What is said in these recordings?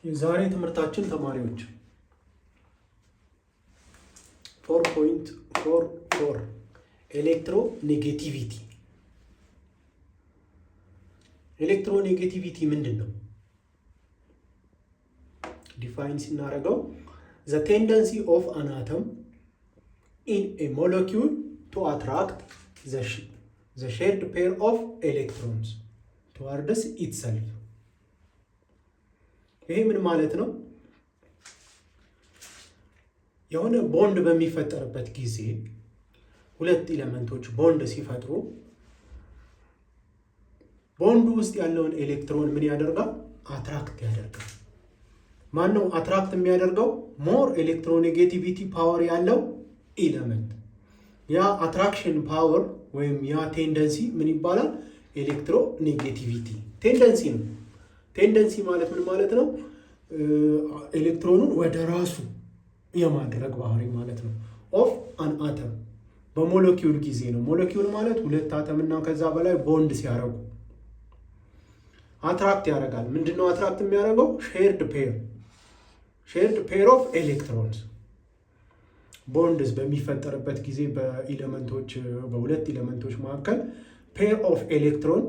የዛሬ ትምህርታችን ተማሪዎች 4.44 ኤሌክትሮኔጌቲቪቲ። ኤሌክትሮኔጌቲቪቲ ምንድን ነው? ዲፋይን ሲናደርገው the tendency of an atom in a molecule to attract the shared pair of electrons towards itself. ይሄ ምን ማለት ነው? የሆነ ቦንድ በሚፈጠርበት ጊዜ ሁለት ኤሌመንቶች ቦንድ ሲፈጥሩ ቦንዱ ውስጥ ያለውን ኤሌክትሮን ምን ያደርጋል? አትራክት ያደርጋል። ማን ነው አትራክት የሚያደርገው? ሞር ኤሌክትሮኔጌቲቪቲ ፓወር ያለው ኤሌመንት። ያ አትራክሽን ፓወር ወይም ያ ቴንደንሲ ምን ይባላል? ኤሌክትሮኔጌቲቪቲ ቴንደንሲ ነው። ቴንደንሲ ማለት ምን ማለት ነው? ኤሌክትሮኑን ወደ ራሱ የማድረግ ባህሪ ማለት ነው። ኦፍ አን አተም በሞለኪውል ጊዜ ነው። ሞለኪውል ማለት ሁለት አተም እና ከዛ በላይ ቦንድ ሲያደርጉ አትራክት ያደርጋል። ምንድነው አትራክት የሚያደርገው? ሼርድ ፔር ኦፍ ኤሌክትሮንስ። ቦንድስ በሚፈጠርበት ጊዜ በሁለት ኤሌመንቶች መካከል ፔር ኦፍ ኤሌክትሮን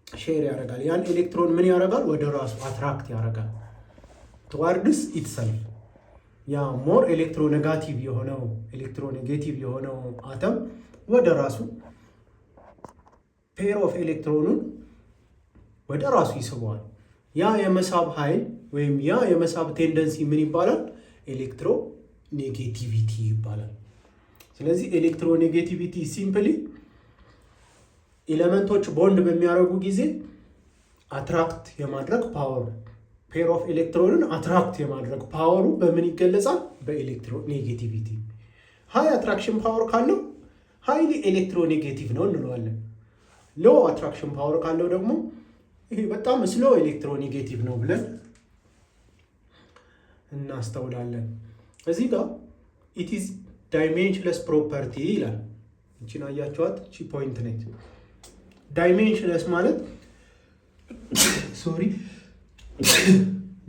ሼር ያደርጋል። ያን ኤሌክትሮን ምን ያደርጋል? ወደ ራሱ አትራክት ያደርጋል towards itself። ያ ሞር ኤሌክትሮኔጋቲቭ የሆነው ኤሌክትሮኔጌቲቭ የሆነው አተም ወደ ራሱ ፔር ኦፍ ኤሌክትሮኑን ወደ ራሱ ይስበዋል። ያ የመሳብ ኃይል ወይም ያ የመሳብ ቴንደንሲ ምን ይባላል? ኤሌክትሮኔጌቲቪቲ ይባላል። ስለዚህ ኤሌክትሮኔጌቲቪቲ ሲምፕሊ ኤሌመንቶች ቦንድ በሚያደርጉ ጊዜ አትራክት የማድረግ ፓወሩ ፔር ኦፍ ኤሌክትሮንን አትራክት የማድረግ ፓወሩ በምን ይገለጻል? በኤሌክትሮኔጌቲቪቲ። ሃይ አትራክሽን ፓወር ካለው ሃይሊ ኤሌክትሮኔጌቲቭ ነው እንለዋለን። ሎ አትራክሽን ፓወር ካለው ደግሞ ይሄ በጣም ስሎ ኤሌክትሮኔጌቲቭ ነው ብለን እናስተውላለን። እዚህ ጋር ኢት ኢዝ ዳይሜንሽንለስ ፕሮፐርቲ ይላል። እቺን አያችኋት? እቺ ፖይንት ነች። ዳይሜንሽንለስ ማለት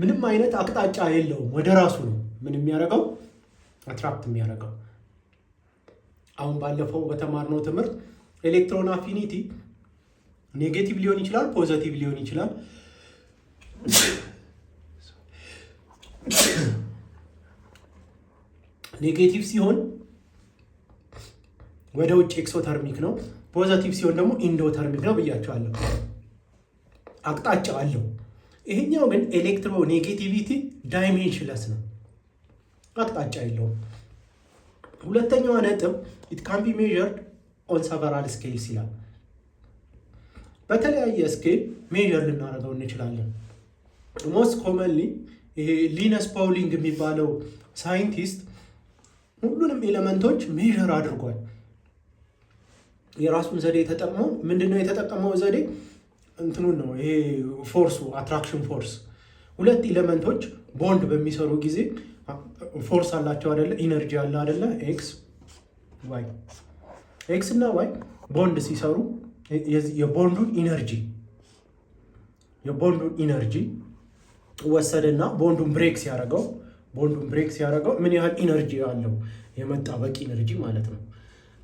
ምንም አይነት አቅጣጫ የለውም፣ ወደ ራሱ ነው ምን የሚያደርገው? አትራክት የሚያደርገው። አሁን ባለፈው በተማርነው ትምህርት ኤሌክትሮን አፊኒቲ ኔጌቲቭ ሊሆን ይችላል፣ ፖዘቲቭ ሊሆን ይችላል። ኔጌቲቭ ሲሆን ወደ ውጭ ኤክሶተርሚክ ነው፣ ፖዘቲቭ ሲሆን ደግሞ ኢንዶተርሚክ ነው ብያቸዋለሁ። አቅጣጫ አለው። ይሄኛው ግን ኤሌክትሮኔጌቲቪቲ ዳይሜንሽንለስ ነው፣ አቅጣጫ የለውም። ሁለተኛዋ ነጥብ ኢት ካን ቢ ሜዠርድ ኦን ሰቨራል ስኬልስ ይላል። በተለያየ ስኬል ሜዠር ልናደርገው እንችላለን። ሞስት ኮመንሊ ይሄ ሊነስ ፓውሊንግ የሚባለው ሳይንቲስት ሁሉንም ኤሌመንቶች ሜዠር አድርጓል። የራሱን ዘዴ ተጠቅመው ምንድነው የተጠቀመው ዘዴ? እንትኑን ነው ይሄ ፎርሱ፣ አትራክሽን ፎርስ። ሁለት ኤሌመንቶች ቦንድ በሚሰሩ ጊዜ ፎርስ አላቸው አይደለ? ኢነርጂ አለ አይደለ? ኤክስ እና ዋይ ቦንድ ሲሰሩ የቦንዱን ኢነርጂ ወሰደና ቦንዱን ብሬክ ሲያደርገው ምን ያህል ኢነርጂ አለው የመጣበቅ ኢነርጂ ማለት ነው።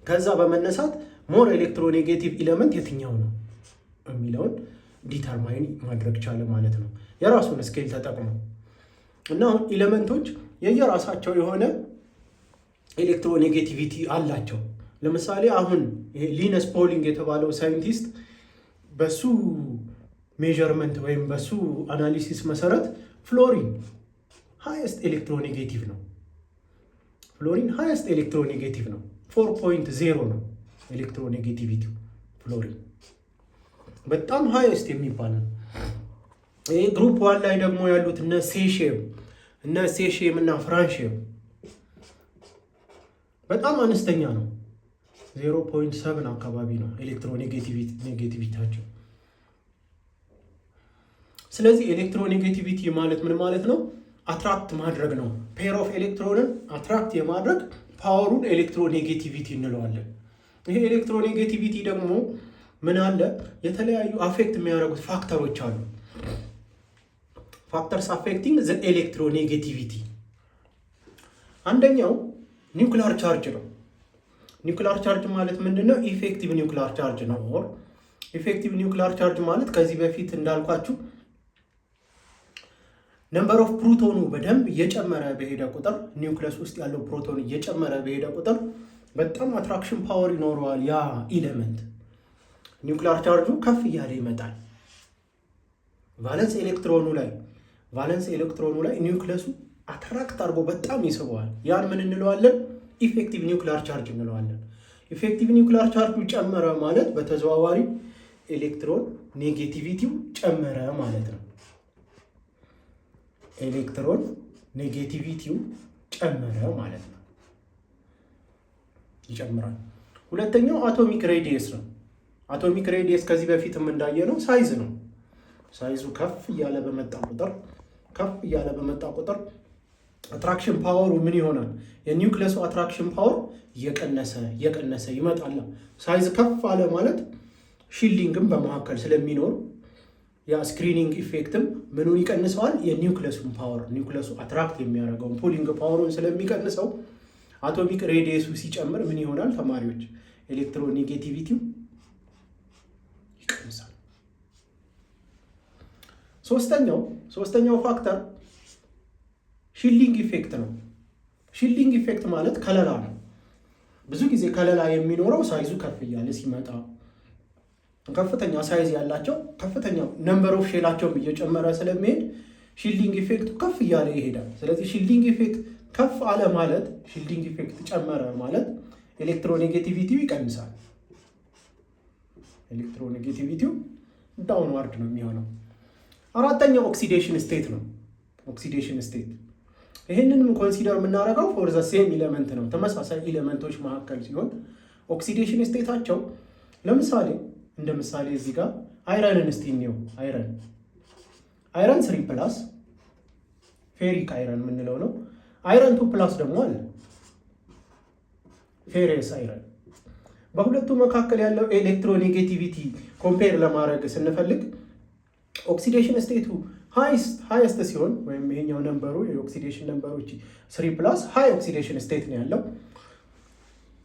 ከዛ በመነሳት ሞር ኤሌክትሮኔጌቲቭ ኤሌመንት የትኛው ነው የሚለውን ዲተርማይን ማድረግ ቻለ ማለት ነው፣ የራሱን ስኬል ተጠቅመው። እና አሁን ኤሌመንቶች የየራሳቸው የሆነ ኤሌክትሮኔጌቲቪቲ አላቸው። ለምሳሌ አሁን ይሄ ሊነስ ፓውሊንግ የተባለው ሳይንቲስት በሱ ሜዠርመንት ወይም በሱ አናሊሲስ መሰረት ፍሎሪን ሃይስት ኤሌክትሮኔጌቲቭ ነው። 4.0 ነው ኤሌክትሮኔጌቲቪቲ ፍሎሪን በጣም ሃይስት የሚባል ነው። ይሄ ግሩፕ 1 ላይ ደግሞ ያሉት እነ ሴሼም እና ፍራንሺየም በጣም አነስተኛ ነው፣ 0.7 አካባቢ ነው ኤሌክትሮኔጌቲቪቲያቸው። ስለዚህ ኤሌክትሮኔጌቲቪቲ ማለት ምን ማለት ነው? አትራክት ማድረግ ነው። ፔር ኦፍ ኤሌክትሮንን አትራክት የማድረግ ፓወሩን ኤሌክትሮኔጌቲቪቲ እንለዋለን። ይሄ ኤሌክትሮኔጌቲቪቲ ደግሞ ምን አለ? የተለያዩ አፌክት የሚያደርጉት ፋክተሮች አሉ። ፋክተርስ አፌክቲንግ ዘ ኤሌክትሮኔጌቲቪቲ። አንደኛው ኒውክሊር ቻርጅ ነው። ኒውክሊር ቻርጅ ማለት ምንድነው? ኢፌክቲቭ ኒውክሊር ቻርጅ ነው። ኦር ኢፌክቲቭ ኒውክሊር ቻርጅ ማለት ከዚህ በፊት እንዳልኳችሁ ነምበር ኦፍ ፕሮቶኑ በደንብ እየጨመረ በሄደ ቁጥር ኒውክለስ ውስጥ ያለው ፕሮቶን እየጨመረ በሄደ ቁጥር በጣም አትራክሽን ፓወር ይኖረዋል ያ ኢሌመንት። ኒውክሊር ቻርጁ ከፍ እያለ ይመጣል። ቫለንስ ኤሌክትሮኑ ላይ ኒውክለሱ አትራክት አድርጎ በጣም ይስበዋል። ያን ምን እንለዋለን? ኢፌክቲቭ ኒውክሊር ቻርጅ እንለዋለን። ኢፌክቲቭ ኒውክሊር ቻርጁ ጨመረ ማለት በተዘዋዋሪ ኤሌክትሮን ኔጌቲቪቲው ጨመረ ማለት ነው። ኤሌክትሮን ኔጌቲቪቲው ጨመረ ማለት ነው። ይጨምራል። ሁለተኛው አቶሚክ ሬዲየስ ነው። አቶሚክ ሬዲየስ ከዚህ በፊትም እንዳየነው ሳይዝ ነው። ሳይዙ ከፍ እያለ በመጣ ቁጥር አትራክሽን ፓወሩ ምን ይሆናል? የኒውክለሱ አትራክሽን ፓወር እየቀነሰ ይመጣል። ሳይዝ ከፍ አለ ማለት ሺልዲንግም በመካከል ስለሚኖር ያ ስክሪኒንግ ኢፌክትም ምኑን ይቀንሰዋል? የኒውክለሱን ፓወር፣ ኒውክለሱ አትራክት የሚያደርገውን ፑሊንግ ፓወሩን ስለሚቀንሰው አቶሚክ ሬዲየሱ ሲጨምር ምን ይሆናል ተማሪዎች? ኤሌክትሮኔጌቲቪቲው ይቀንሳል። ሶስተኛው ፋክተር ሺልዲንግ ኢፌክት ነው። ሺልዲንግ ኢፌክት ማለት ከለላ ነው። ብዙ ጊዜ ከለላ የሚኖረው ሳይዙ ከፍ እያለ ሲመጣ፣ ከፍተኛ ሳይዝ ያላቸው ከፍተኛ ነምበር ኦፍ ሼላቸውም እየጨመረ ስለሚሄድ ሺልዲንግ ኢፌክቱ ከፍ እያለ ይሄዳል። ስለዚህ ሺልዲንግ ኢፌክት ከፍ አለ ማለት፣ ሺልዲንግ ኢፌክት ጨመረ ማለት ኤሌክትሮኔጌቲቪቲው ይቀንሳል። ኤሌክትሮኔጌቲቪቲው ዳውንዋርድ ነው የሚሆነው። አራተኛው ኦክሲዴሽን ስቴት ነው። ኦክሲዴሽን ስቴት ይህንንም ኮንሲደር የምናደርገው ፎር ዘ ሴም ኢሌመንት ነው፣ ተመሳሳይ ኢሌመንቶች መካከል ሲሆን ኦክሲዴሽን ስቴታቸው ለምሳሌ እንደ ምሳሌ እዚህ ጋር አይረንን እስቲ እንየው። አይረን 3+ ፌሪክ አይረን የምንለው ነው። አይረን 2+ ደግሞ አለ ፌሬስ አይረን። በሁለቱ መካከል ያለው ኤሌክትሮኔጌቲቪቲ ኮምፔር ለማድረግ ስንፈልግ ኦክሲዴሽን ስቴቱ ሃይስት ሲሆን ወይም ይሄኛው ነምበሩ የኦክሲዴሽን ነምበሮች 3+ ሃይ ኦክሲዴሽን ስቴት ነው ያለው።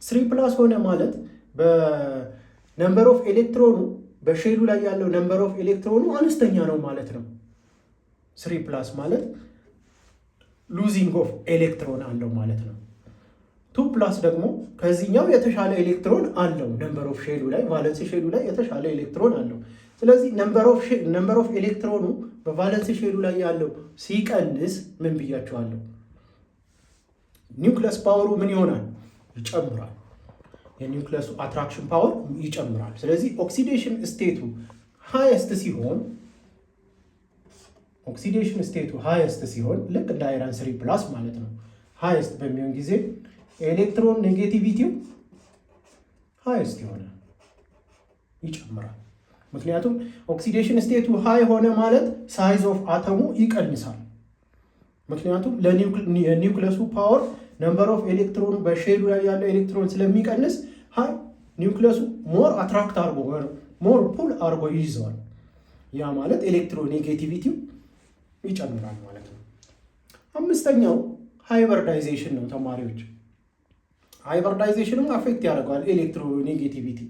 3+ ሆነ ማለት በነምበር ኦፍ ኤሌክትሮኑ በሼሉ ላይ ያለው ነምበር ኦፍ ኤሌክትሮኑ አነስተኛ ነው ማለት ነው። 3+ ማለት ሉዚንግ ኦፍ ኤሌክትሮን አለው ማለት ነው። 2+ ደግሞ ከዚህኛው የተሻለ ኤሌክትሮን አለው። ነምበር ኦፍ ሼሉ ላይ ቫለንስ ሼሉ ላይ የተሻለ ኤሌክትሮን አለው። ስለዚህ ነምበር ኦፍ ኤሌክትሮኑ በቫለንስ ሼሉ ላይ ያለው ሲቀንስ ምን ብያቸዋለሁ? ኒውክለስ ፓወሩ ምን ይሆናል? ይጨምራል። የኒውክለሱ አትራክሽን ፓወር ይጨምራል። ስለዚህ ኦክሲዴሽን ስቴቱ ሃይስት ሲሆን ልክ እንደ አይረን 3+ ማለት ነው። ሃይስት በሚሆን ጊዜ ኤሌክትሮን ኔጌቲቪቲው ሃይስት ይሆናል፣ ይጨምራል። ምክንያቱም ኦክሲዴሽን ስቴቱ ሃይ ሆነ ማለት ሳይዝ ኦፍ አተሙ ይቀንሳል። ምክንያቱም የኒውክለሱ ፓወር ነምበር ኦፍ ኤሌክትሮኑ በሼሉ ላይ ያለው ኤሌክትሮን ስለሚቀንስ ሃይ ኒውክለሱ ሞር አትራክት አድርጎ ሞር ፑል አድርጎ ይይዘዋል። ያ ማለት ኤሌክትሮኔጌቲቪቲው ይጨምራል ማለት ነው። አምስተኛው ሃይበርዳይዜሽን ነው ተማሪዎች። ሃይበርዳይዜሽንም አፌክት ያደርገዋል ኤሌክትሮኔጌቲቪቲ።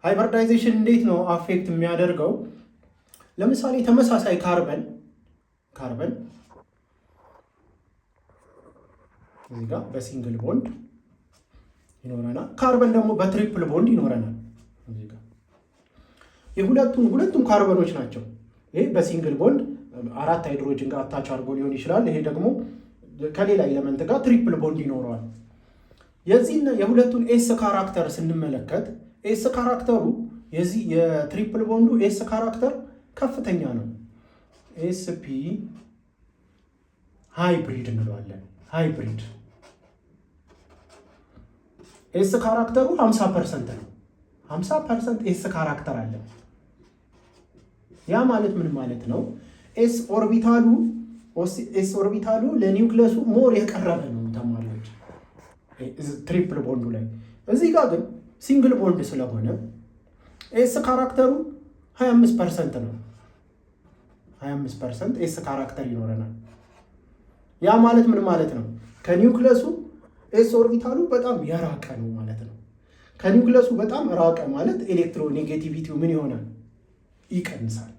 ሃይበርዳይዜሽን እንዴት ነው አፌክት የሚያደርገው? ለምሳሌ ተመሳሳይ ካርበን እዚህ ጋር በሲንግል ቦንድ ይኖረናል። ካርበን ደግሞ በትሪፕል ቦንድ ይኖረናል። እዚህ ጋር ሁለቱም ካርበኖች ናቸው። ይሄ በሲንግል ቦንድ 4 ሃይድሮጅን ጋር አታች አድርጎ ሊሆን ይችላል። ይሄ ደግሞ ከሌላ ኤሌመንት ጋር ትሪፕል ቦንድ ይኖረዋል። የዚህና የሁለቱን ኤስ ካራክተር ስንመለከት ኤስ ካራክተሩ የዚህ የትሪፕል ቦንዱ ኤስ ካራክተር ከፍተኛ ነው። ኤስፒ ሃይብሪድ እንለዋለን። ሃይብሪድ ኤስ ካራክተሩ 50% ነው። 50% ኤስ ካራክተር አለ። ያ ማለት ምን ማለት ነው? ኤስ ኦርቢታሉ ለኒውክለሱ ሞር የቀረበ ነው ተማሪዎች ትሪፕል ቦንዱ ላይ። እዚህ ጋር ግን ሲንግል ቦንድ ስለሆነ ኤስ ካራክተሩ 25% ነው። 25% ኤስ ካራክተር ይኖረናል። ያ ማለት ምን ማለት ነው? ከኒውክለሱ ኤስ ኦርቢታሉ በጣም የራቀ ነው ማለት ነው። ከኒውክለሱ በጣም ራቀ ማለት ኤሌክትሮኔጌቲቪቲው ምን ይሆናል? ይቀንሳል።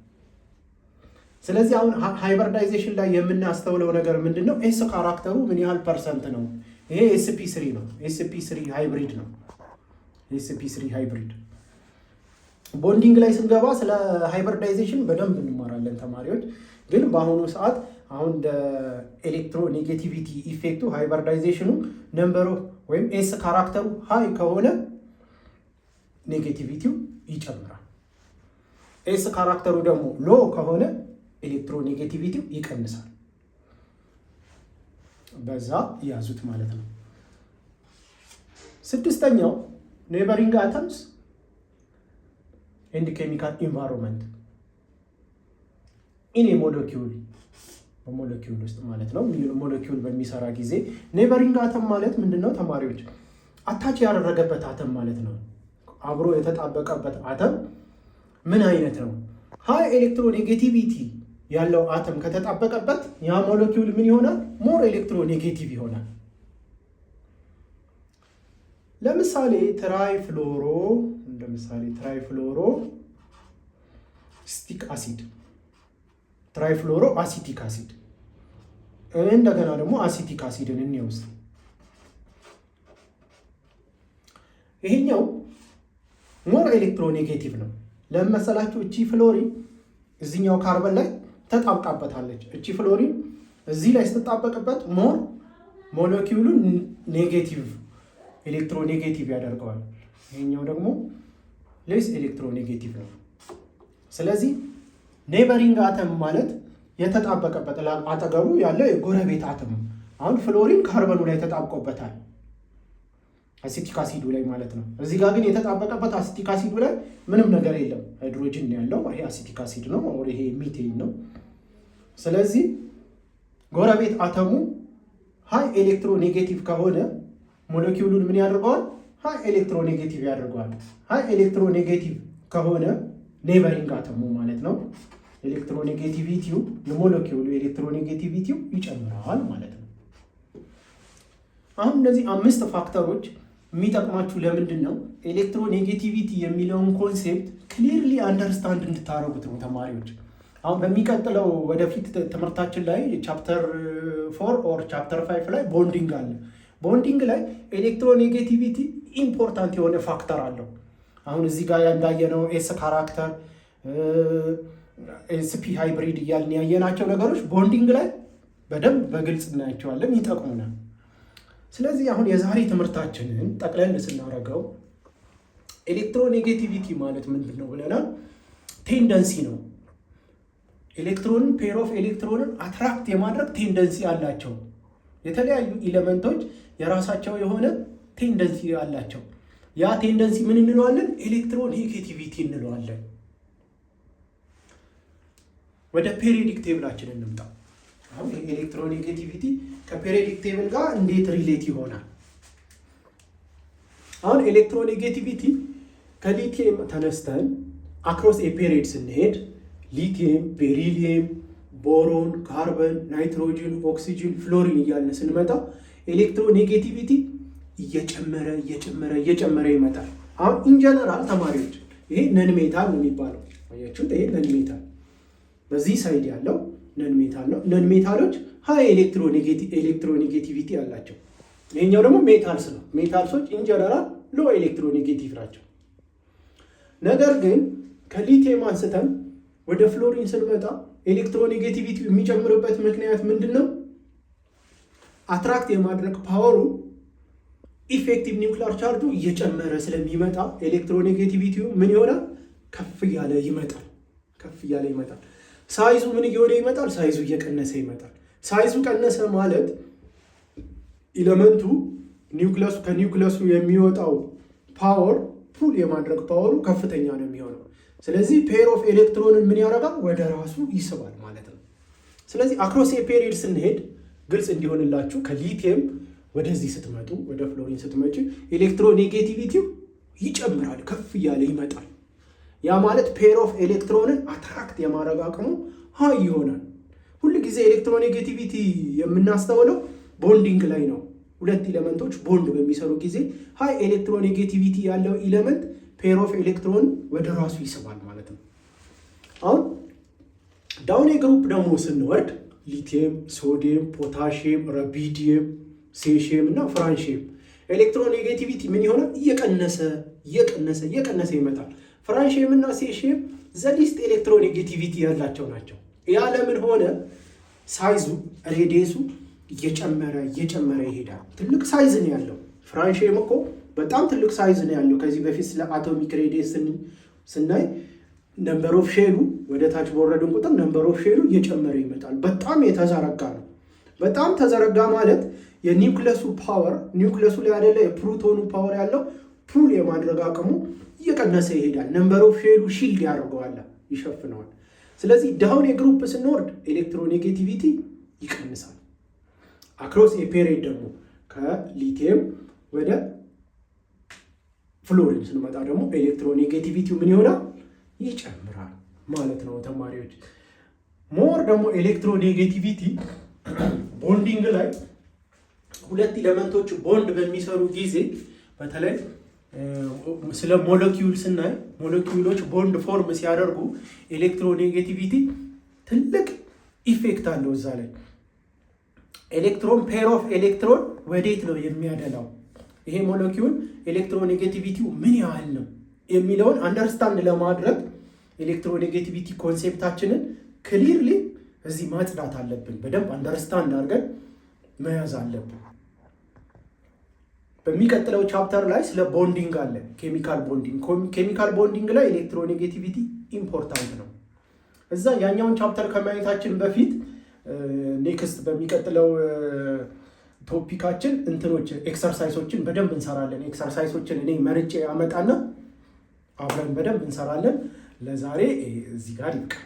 ስለዚህ አሁን ሃይብሪዳይዜሽን ላይ የምናስተውለው ነገር ምንድን ነው? ኤስ ካራክተሩ ምን ያህል ፐርሰንት ነው? ይሄ sp3 ነው። sp3 ሃይብሪድ ነው። sp3 ሃይብሪድ ቦንዲንግ ላይ ስንገባ ስለ ሃይብሪዳይዜሽን በደንብ እንማራለን ተማሪዎች። ግን በአሁኑ ሰዓት አሁን ኤሌክትሮኔጌቲቪቲ ኢፌክቱ ሃይብሪዳይዜሽኑ ነምበሩ ወይም ኤስ ካራክተሩ ሃይ ከሆነ ኔጌቲቪቲው ይጨምራል። ኤስ ካራክተሩ ደግሞ ሎ ከሆነ ኤሌክትሮኔጌቲቪቲው ይቀንሳል። በዛ ያዙት ማለት ነው። ስድስተኛው ኔበሪንግ አተምስ ኤንድ ኬሚካል ኢንቫይሮንመንት ኢን ሞለኪውል በሞለኪውል ውስጥ ማለት ነው። ሞለኪውል በሚሰራ ጊዜ ኔበሪንግ አተም ማለት ምንድነው ተማሪዎች? አታች ያደረገበት አተም ማለት ነው። አብሮ የተጣበቀበት አተም ምን አይነት ነው? ሃይ ኤሌክትሮኔጌቲቪቲ ያለው አተም ከተጣበቀበት ያ ሞለኪውል ምን ይሆናል? ሞር ኤሌክትሮኔጌቲቭ ይሆናል። ለምሳሌ ትራይፍሎሮ ስቲክ አሲድ፣ ትራይፍሎሮ አሲቲክ አሲድ፣ እንደገና ደግሞ አሲቲክ አሲድን እንውስድ። ይሄኛው ሞር ኤሌክትሮኔጌቲቭ ነው። ለምን መሰላችሁ? እቺ ፍሎሪን እዚህኛው ካርበን ላይ ተጣብቃበታለች። እቺ ፍሎሪን እዚህ ላይ ስትጣበቅበት ሞር ሞለኪውሉን ኔጌቲቭ ኤሌክትሮኔጌቲቭ ያደርገዋል። ይሄኛው ደግሞ ሌስ ኤሌክትሮኔጌቲቭ ነው። ስለዚህ ኔበሪንግ አተም ማለት የተጣበቀበት አጠገቡ ያለ የጎረቤት አተም። አሁን ፍሎሪን ካርበኑ ላይ ተጣብቆበታል አሲቲክ አሲዱ ላይ ማለት ነው። እዚህ ጋር ግን የተጣበቀበት አሲቲክ አሲዱ ላይ ምንም ነገር የለም፣ ሃይድሮጅን ያለው ይሄ አሲቲክ አሲድ ነው፣ ይሄ ሚቴን ነው። ስለዚህ ጎረቤት አተሙ ሃይ ኤሌክትሮኔጌቲቭ ከሆነ ሞለኪውሉን ምን ያደርገዋል? ሃይ ኤሌክትሮኔጌቲቭ ያደርገዋል። ሃይ ኤሌክትሮኔጌቲቭ ከሆነ ኔበሪንግ አተሙ ማለት ነው ኤሌክትሮኔጌቲቪቲው የሞለኪውሉ ኤሌክትሮኔጌቲቪቲው ይጨምራል ማለት ነው። አሁን እነዚህ 5 ፋክተሮች የሚጠቅማችሁ ለምንድን ነው? ኤሌክትሮኔጌቲቪቲ የሚለውን ኮንሴፕት ክሊርሊ አንደርስታንድ እንድታረጉት ነው ተማሪዎች። አሁን በሚቀጥለው ወደፊት ትምህርታችን ላይ ቻፕተር 4 ኦር ቻፕተር 5 ላይ ቦንዲንግ አለ። ቦንዲንግ ላይ ኤሌክትሮኔጌቲቪቲ ኢምፖርታንት የሆነ ፋክተር አለው። አሁን እዚህ ጋር እንዳየነው ኤስ ካራክተር፣ ኤስፒ ሃይብሪድ እያልን ያየናቸው ነገሮች ቦንዲንግ ላይ በደንብ በግልጽ እናያቸዋለን፣ ይጠቅሙናል። ስለዚህ አሁን የዛሬ ትምህርታችንን ጠቅለል ስናደርገው ኤሌክትሮኔጌቲቪቲ ማለት ምንድን ነው ብለናል? ቴንደንሲ ነው። ኤሌክትሮንን ፔር ኦፍ ኤሌክትሮንን አትራክት የማድረግ ቴንደንሲ አላቸው። የተለያዩ ኤሌመንቶች የራሳቸው የሆነ ቴንደንሲ አላቸው። ያ ቴንደንሲ ምን እንለዋለን? ኤሌክትሮኔጌቲቪቲ እንለዋለን። ወደ ፔሪዮዲክ ቴብላችን እንምጣ። አሁን ኤሌክትሮኔጌቲቪቲ ከፔሪዮዲክ ቴብል ጋር እንዴት ሪሌት ይሆናል? አሁን ኤሌክትሮኔጌቲቪቲ ከሊቲየም ተነስተን አክሮስ ኤ ፔሪድ ስንሄድ ሊቲየም፣ ቤሪሊየም፣ ቦሮን፣ ካርበን፣ ናይትሮጅን፣ ኦክሲጅን፣ ፍሎሪን እያልን ስንመጣ ኤሌክትሮኔጌቲቪቲ እየጨመረ ይመጣል። አሁን ኢንጀነራል ተማሪዎች ይሄ ነን ሜታል ነው የሚባለው። አያችሁት? ይሄ ነን ሜታል በዚህ ሳይድ ያለው ነን ሜታል ነው። ነን ሜታሎች ሃይ ኤሌክትሮኔጌቲቪቲ አላቸው። ይሄኛው ደግሞ ሜታልስ ነው። ሜታልሶች ኢንጀነራል ሎ ኤሌክትሮኔጌቲቭ ናቸው። ነገር ግን ከሊቲየም አንስተን ወደ ፍሎሪን ስንመጣ ኤሌክትሮኔጌቲቪቲ የሚጨምርበት ምክንያት ምንድን ነው? አትራክት የማድረግ ፓወሩ ኢፌክቲቭ ኒውክሊር ቻርጁ እየጨመረ ስለሚመጣ ኤሌክትሮኔጌቲቪቲው ምን ይሆናል? ከፍ እያለ ይመጣል። ሳይዙ ምን እየሆነ ይመጣል? ሳይዙ እየቀነሰ ይመጣል። ሳይዙ ቀነሰ ማለት ኤሌመንቱ ከኒውክለሱ የሚወጣው ፓወር ፑል የማድረግ ፓወሩ ከፍተኛ ነው የሚሆነው። ስለዚህ ፔር ኦፍ ኤሌክትሮንን ምን ያደርጋል? ወደ ራሱ ይስባል ማለት ነው። ስለዚህ አክሮስ ፔሪድ ስንሄድ ግልጽ እንዲሆንላችሁ ከሊቲየም ወደዚህ ስትመጡ፣ ወደ ፍሎሪን ስትመጪ ኤሌክትሮኔጌቲቪቲው ይጨምራል፣ ከፍ እያለ ይመጣል። ያ ማለት ፔር ኦፍ ኤሌክትሮንን አትራክት የማድረግ አቅሙ ሃይ ይሆናል። ሁል ጊዜ ኤሌክትሮኔጌቲቪቲ የምናስተውለው ቦንዲንግ ላይ ነው። ሁለት ኤሌመንቶች ቦንድ በሚሰሩ ጊዜ ሃይ ኤሌክትሮኔጌቲቪቲ ያለው ኤሌመንት ፔር ኦፍ ኤሌክትሮን ወደ ራሱ ይስባል ማለት ነው። አሁን ዳውን ግሩፕ ደግሞ ስንወርድ ሊቲየም፣ ሶዲየም፣ ፖታሽየም፣ ረቢዲየም፣ ሴሽየም እና ፍራንሺየም ኤሌክትሮኔጌቲቪቲ ምን ይሆናል? እየቀነሰ ይመጣል። ፍራንሺየም እና ሴሽየም ዘሊስት ኤሌክትሮኔጌቲቪቲ ያላቸው ናቸው። ያ ለምን ሆነ? ሳይዙ ሬዲየሱ እየጨመረ ይሄዳል። ትልቅ ሳይዝ ነው ያለው። ፍራንሺየም እኮ በጣም ትልቅ ሳይዝ ነው ያለው። ከዚህ በፊት ስለ አቶሚክ ሬዲየስ ስናይ ነምበር ኦፍ ሼሉ ወደ ታች በወረድን ቁጥር ነምበር ኦፍ ሼሉ እየጨመረ ይመጣል። በጣም የተዘረጋ ነው። በጣም ተዘረጋ ማለት የኒውክለሱ ፓወር ኒውክለሱ ላይ አይደለ የፕሮቶኑ ፓወር ያለው ፑል የማድረግ አቅሙ እየቀነሰ ይሄዳል። ነምበር ኦፍ ሼሉ ሺልድ ያደርገዋል፣ ይሸፍነዋል። ስለዚህ ዳውን የግሩፕ ስንወርድ ኤሌክትሮኔጌቲቪቲ ይቀንሳል። አክሮስ የፔሪድ ደግሞ ከሊቲየም ወደ ፍሎሪን ስንመጣ ደግሞ ኤሌክትሮኔጌቲቪቲው ምን ይሆናል? ይጨምራል ማለት ነው ተማሪዎች። ሞር ደግሞ ኤሌክትሮኔጌቲቪቲ ቦንዲንግ ላይ ሁለት ኤሌመንቶች ቦንድ በሚሰሩ ጊዜ በተለይ ስለ ሞለኪውል ስናይ ሞለኪውሎች ቦንድ ፎርም ሲያደርጉ ኤሌክትሮኔጌቲቪቲ ትልቅ ኢፌክት አለው እዛ ላይ። ኤሌክትሮን ፔር ኦፍ ኤሌክትሮን ወዴት ነው የሚያደላው? ይሄ ሞለኪውል ኤሌክትሮኔጌቲቪቲው ምን ያህል ነው የሚለውን አንደርስታንድ ለማድረግ ኤሌክትሮኔጌቲቪቲ ኮንሴፕታችንን ክሊርሊ እዚህ ማጽዳት አለብን። በደንብ አንደርስታንድ አድርገን መያዝ አለብን። በሚቀጥለው ቻፕተር ላይ ስለ ቦንዲንግ አለ፣ ኬሚካል ቦንዲንግ። ኬሚካል ቦንዲንግ ላይ ኤሌክትሮኔጌቲቪቲ ኢምፖርታንት ነው። እዛ ያኛውን ቻፕተር ከማየታችን በፊት ኔክስት በሚቀጥለው ቶፒካችን ኤክሰርሳይሶችን በደንብ እንሰራለን። ኤክሰርሳይሶችን እኔ መርጬ አመጣና አብረን በደንብ እንሰራለን። ለዛሬ እዚህ ጋር ይብቃል።